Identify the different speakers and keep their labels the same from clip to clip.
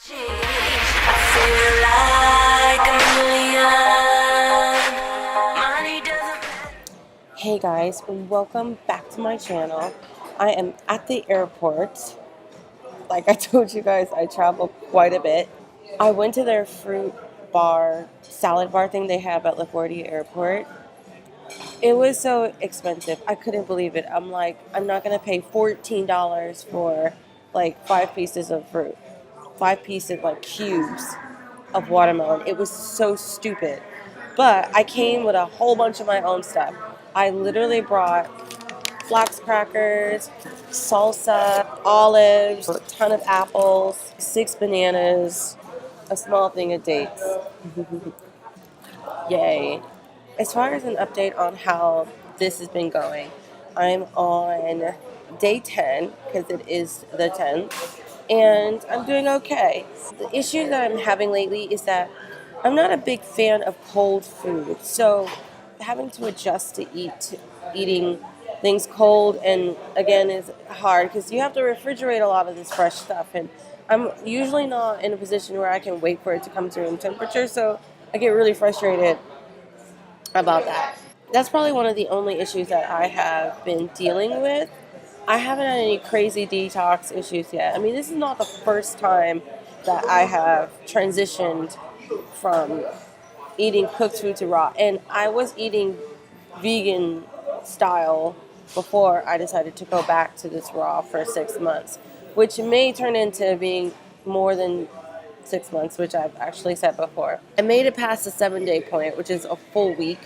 Speaker 1: Hey guys, welcome back to my channel. I am at the airport. Like I told you guys, I travel quite a bit. I went to their fruit bar, salad bar thing they have at LaGuardia Airport. It was so expensive. I couldn't believe it. I'm like, I'm not going to pay $14 for like 5 pieces of fruit. 5 pieces, like cubes of watermelon. It was so stupid. But I came with a whole bunch of my own stuff. I literally brought flax crackers, salsa, olives, a ton of apples, 6 bananas, a small thing of dates. Yay. As far as an update on how this has been going, I'm on day 10 because it is the 10th, and I'm doing okay. The issue that I'm having lately is that I'm not a big fan of cold food, so having to adjust to eating things cold and again is hard because you have to refrigerate a lot of this fresh stuff, and I'm usually not in a position where I can wait for it to come to room temperature, so I get really frustrated about that. That's probably one of the only issues that I have been dealing with. I haven't had any crazy detox issues yet. I mean, this is not the first time that I have transitioned from eating cooked food to raw. And I was eating vegan style before I decided to go back to this raw for 6 months, which may turn into being more than 6 months, which I've actually said before. I made it past the 7-day point, which is a full week,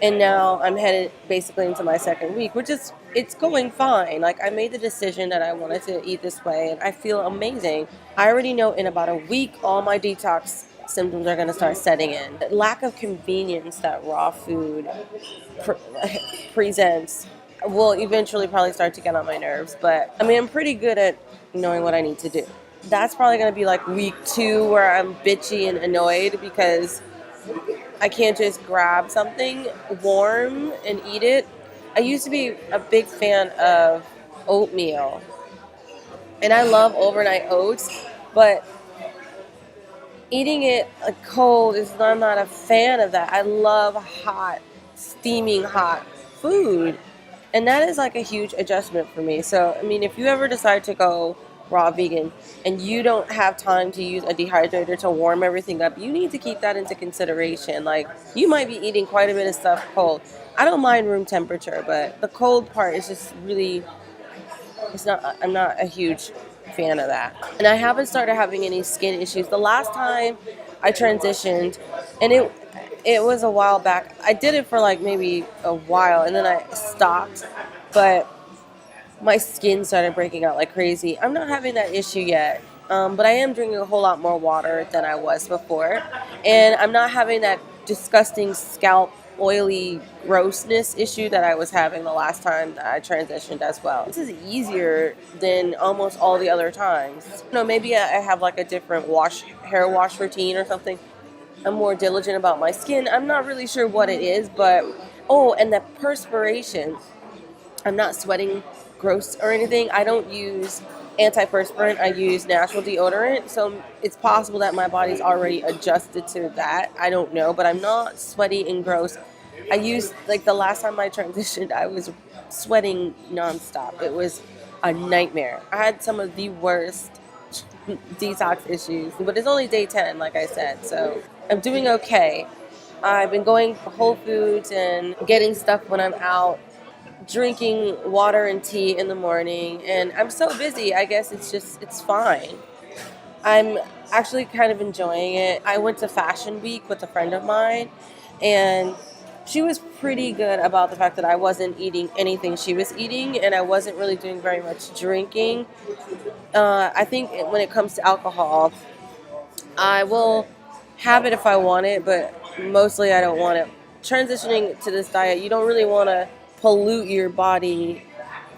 Speaker 1: and now I'm headed basically into my second week, which is, it's going fine. Like, I made the decision that I wanted to eat this way, and I feel amazing. I already know in about a week all my detox symptoms are going to start setting in. The lack of convenience that raw food presents will eventually probably start to get on my nerves, but I mean, I'm pretty good at knowing what I need to do. That's probably going to be like week 2 where I'm bitchy and annoyed because I can't just grab something warm and eat it. I used to be a big fan of oatmeal, and I love overnight oats, but eating it like cold is, I'm not a fan of that. I love hot, steaming hot food, and that is like a huge adjustment for me. So, I mean, if you ever decide to go raw vegan and you don't have time to use a dehydrator to warm everything up, you need to keep that into consideration. Like, you might be eating quite a bit of stuff cold. I don't mind room temperature, but the cold part is just really, it's not, I'm not a huge fan of that. And I haven't started having any skin issues. The last time I transitioned, and it was a while back. I did it for like maybe a while and then I stopped, but my skin started breaking out like crazy. I'm not having that issue yet, but I am drinking a whole lot more water than I was before, and I'm not having that disgusting scalp oily grossness issue that I was having the last time that I transitioned as well. This is easier than almost all the other times. You know, maybe I have like a different hair wash routine or something. I'm more diligent about my skin. I'm not really sure what it is, but oh, and the perspiration. I'm not sweating gross or anything. I don't use antiperspirant. I use natural deodorant. So it's possible that my body's already adjusted to that. I don't know, but I'm not sweaty and gross. I used, like the last time I transitioned, I was sweating nonstop. It was a nightmare. I had some of the worst detox issues, but it's only day 10, like I said, so I'm doing okay. I've been going to Whole Foods and getting stuff when I'm out, drinking water and tea in the morning, and I'm so busy. I guess it's fine. I'm actually kind of enjoying it. I went to Fashion Week with a friend of mine, and she was pretty good about the fact that I wasn't eating anything she was eating, and I wasn't really doing very much drinking. I think when it comes to alcohol, I will have it if I want it, but mostly I don't want it. Transitioning to this diet, you don't really want to pollute your body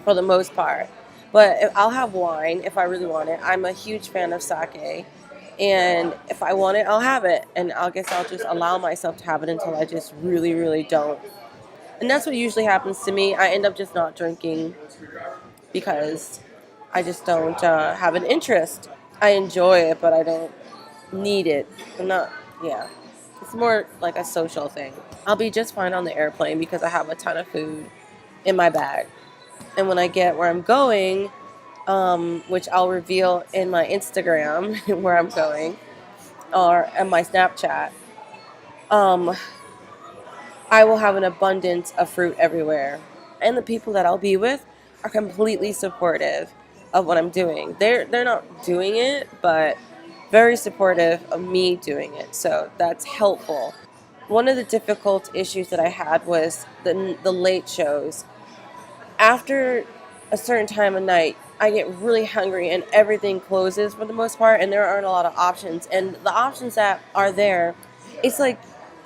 Speaker 1: for the most part. But I'll have wine if I really want it. I'm a huge fan of sake. And if I want it, I'll have it. And I guess I'll just allow myself to have it until I just really, really don't. And that's what usually happens to me. I end up just not drinking because I just don't have an interest. I enjoy it, but I don't need it. I'm not, yeah. It's more like a social thing. I'll be just fine on the airplane because I have a ton of food in my bag. And when I get where I'm going, which I'll reveal in my Instagram where I'm going or in my Snapchat, um, I will have an abundance of fruit everywhere. And the people that I'll be with are completely supportive of what I'm doing. They're not doing it, but very supportive of me doing it. So that's helpful. One of the difficult issues that I had was the late shows. After a certain time of night, I get really hungry and everything closes for the most part, and there aren't a lot of options. And the options that are there, it's like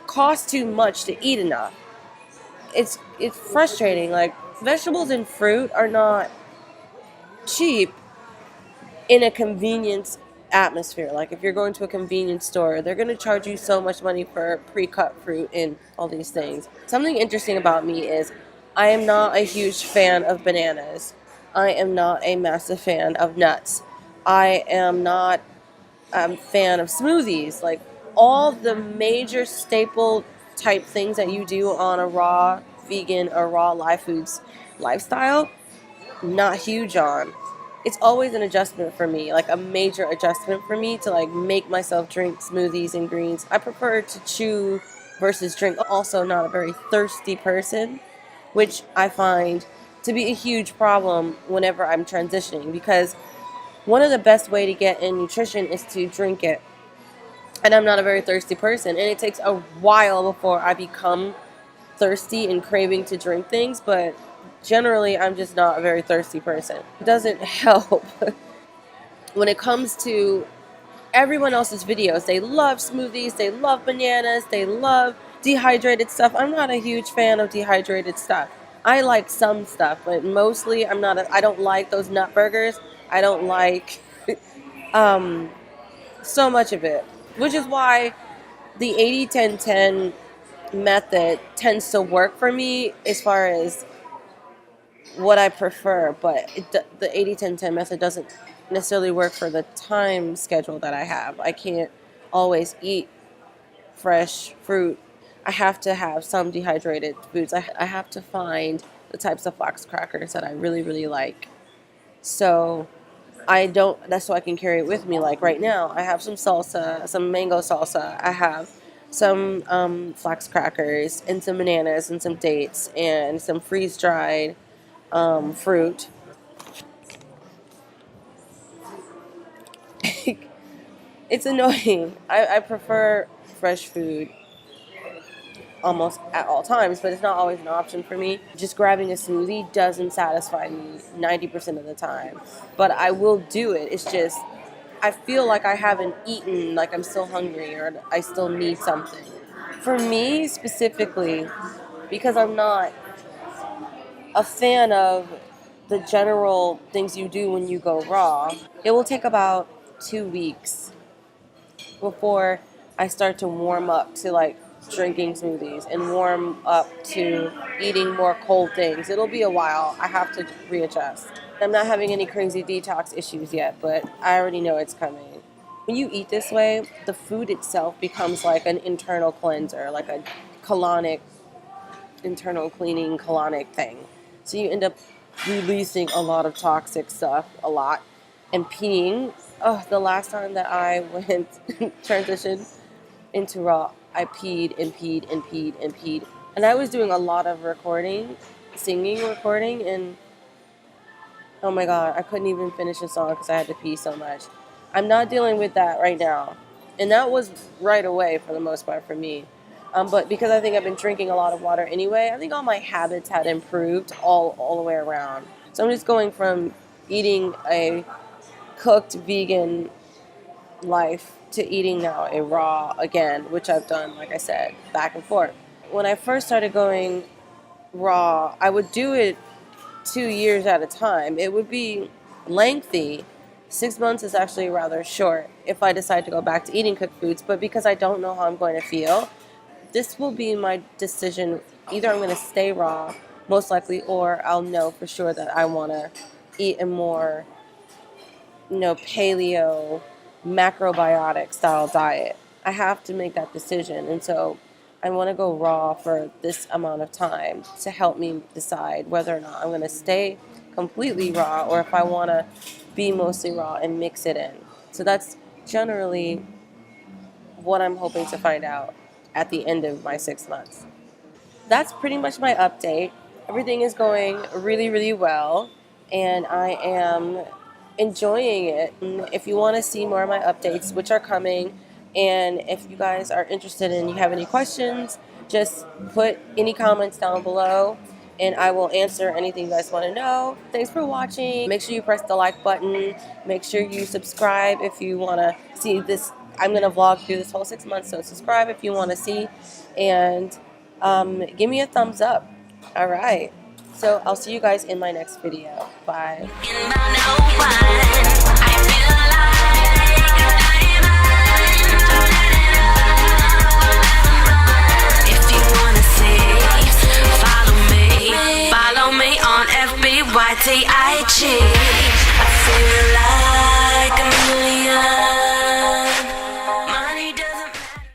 Speaker 1: cost too much to eat enough. It's frustrating. Like vegetables and fruit are not cheap in a convenience atmosphere. Like if you're going to a convenience store, they're going to charge you so much money for pre-cut fruit and all these things. Something interesting about me is I am not a huge fan of bananas. I am not a massive fan of nuts. I am not a fan of smoothies. Like all the major staple type things that you do on a raw vegan or raw live foods lifestyle, not huge on. It's always an adjustment for me, like a major adjustment for me to like make myself drink smoothies and greens. I prefer to chew versus drink. Also not a very thirsty person, which I find to be a huge problem whenever I'm transitioning, because one of the best way to get in nutrition is to drink it. And I'm not a very thirsty person, and it takes a while before I become thirsty and craving to drink things, but generally I'm just not a very thirsty person. It doesn't help when it comes to everyone else's videos. They love smoothies, they love bananas, they love dehydrated stuff. I'm not a huge fan of dehydrated stuff. I like some stuff, but mostly I don't like those nut burgers. I don't like um, so much of it, which is why the 80-10-10 method tends to work for me as far as what I prefer, but the 80-10-10 method doesn't necessarily work for the time schedule that I have. I can't always eat fresh fruit. I have to have some dehydrated foods. I have to find the types of flax crackers that I really, really like. So that's so I can carry it with me. Like right now, I have some salsa, some mango salsa. I have some flax crackers and some bananas and some dates and some freeze dried fruit. It's annoying. I prefer fresh food almost at all times, but it's not always an option for me. Just grabbing a smoothie doesn't satisfy me 90% of the time. But I will do it. It's just, I feel like I haven't eaten, like I'm still hungry or I still need something. For me specifically, because I'm not a fan of the general things you do when you go raw, it will take about 2 weeks before I start to warm up to like drinking smoothies and warm up to eating more cold things. It'll be a while. I have to readjust. I'm not having any crazy detox issues yet, but I already know it's coming. When you eat this way, the food itself becomes like an internal cleanser, like a colonic, internal cleaning colonic thing. So you end up releasing a lot of toxic stuff a lot and peeing. Oh, the last time that I went transitioned into raw, I peed and peed and peed and peed. And I was doing a lot of singing recording, and oh my god, I couldn't even finish a song because I had to pee so much. I'm not dealing with that right now. And that was right away for the most part for me. But because I think I've been drinking a lot of water anyway, I think all my habits had improved all the way around. So I'm just going from eating a cooked vegan life to eating now a raw again, which I've done, like I said, back and forth. When I first started going raw, I would do it 2 years at a time. It would be lengthy. 6 months is actually rather short if I decide to go back to eating cooked foods, but because I don't know how I'm going to feel, this will be my decision. Either I'm going to stay raw, most likely, or I'll know for sure that I want to eat a more, paleo macrobiotic style diet. I have to make that decision. And so I want to go raw for this amount of time to help me decide whether or not I'm going to stay completely raw or if I want to be mostly raw and mix it in. So that's generally what I'm hoping to find out at the end of my 6 months. That's pretty much my update. Everything is going really, really well, and I am enjoying it. If you want to see more of my updates, which are coming, and if you guys are interested and you have any questions, just put any comments down below and I will answer anything you guys want to know. Thanks for watching. Make sure you press the like button. Make sure you subscribe if you want to see this. I'm going to vlog through this whole 6 months, so subscribe if you want to see. And give me a thumbs up. All right. So I'll see you guys in my next video. Bye.
Speaker 2: Follow me on FBYTIG. I feel alive.